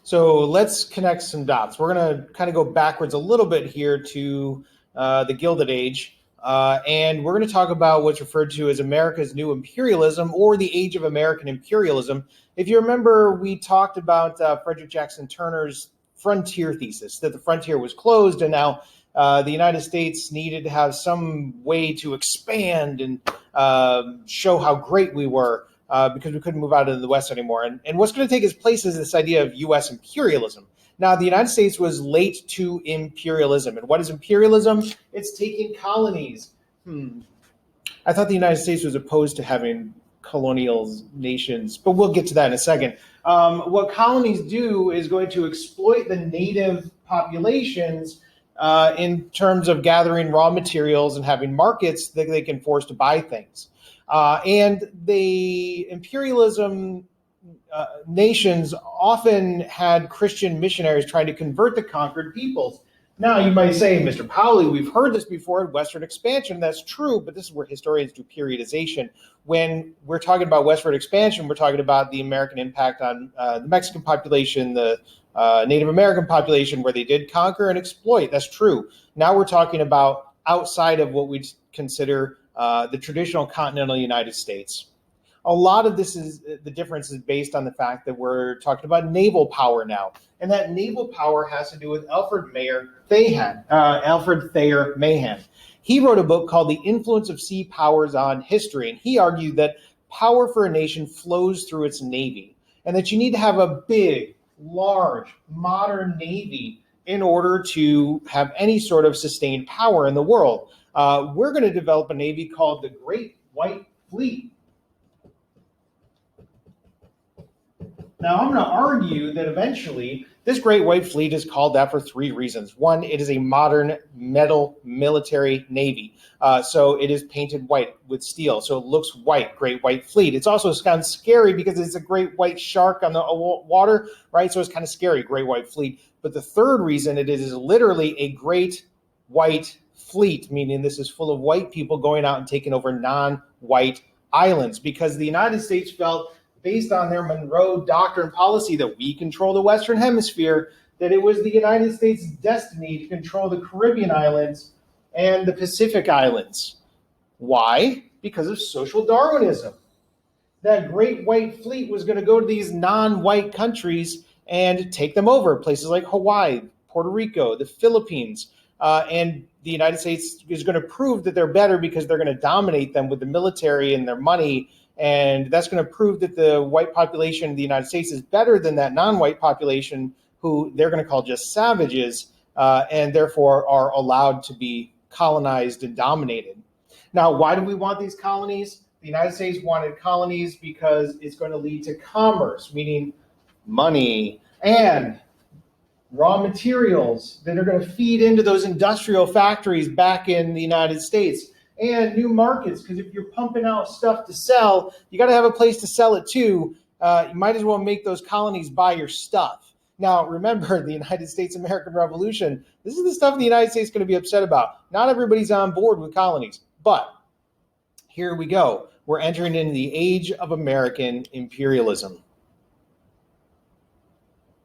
So let's connect some dots. We're going to kind of go backwards a little bit here to the Gilded Age, and we're going to talk about what's referred to as America's new imperialism, or the age of American imperialism. If you remember, we talked about Frederick Jackson Turner's frontier thesis, that the frontier was closed, and now the United States needed to have some way to expand and show how great we were. Because we couldn't move out into the West anymore. And what's going to take its place is this idea of U.S. imperialism. Now, the United States was late to imperialism. And what is imperialism? It's taking colonies. I thought the United States was opposed to having colonial nations, but we'll get to that in a second. What colonies do is going to exploit the native populations in terms of gathering raw materials and having markets that they can force to buy things. And the imperialism nations often had Christian missionaries trying to convert the conquered peoples. Now, you might say, Mr. Powley, we've heard this before in Westward expansion. That's true, but this is where historians do periodization. When we're talking about westward expansion, we're talking about the American impact on the Mexican population, the Native American population, where they did conquer and exploit. That's true. Now we're talking about outside of what we consider the traditional continental United States. A lot of this is the difference is based on the fact that we're talking about naval power now, and that naval power has to do with Alfred Thayer Mahan. He wrote a book called The Influence of Sea Powers on History, and he argued that power for a nation flows through its navy, and that you need to have a big, large, modern navy in order to have any sort of sustained power in the world. We're going to develop a navy called the Great White Fleet. Now, I'm going to argue that eventually this Great White Fleet is called that for three reasons. One, it is a modern metal military navy. So it is painted white with steel. So it looks white, Great White Fleet. It's also kind of scary because it's a great white shark on the water, right? So it's kind of scary, Great White Fleet. But the third reason, it is literally a great white fleet, meaning this is full of white people going out and taking over non-white islands, because the United States felt, based on their Monroe Doctrine policy that we control the Western Hemisphere, that it was the United States' destiny to control the Caribbean islands and the Pacific islands. Why? Because of social Darwinism. That Great White Fleet was going to go to these non-white countries and take them over, places like Hawaii, Puerto Rico, the Philippines, and the United States is going to prove that they're better because they're going to dominate them with the military and their money. And that's going to prove that the white population of the United States is better than that non-white population, who they're going to call just savages, and therefore are allowed to be colonized and dominated. Now, why do we want these colonies? The United States wanted colonies because it's going to lead to commerce, meaning money and raw materials that are going to feed into those industrial factories back in the United States. And new markets, because if you're pumping out stuff to sell, you got to have a place to sell it to. You might as well make those colonies buy your stuff. Now, remember, the United States American Revolution, this is the stuff the United States is going to be upset about. Not everybody's on board with colonies, but here we go. We're entering into the age of American imperialism.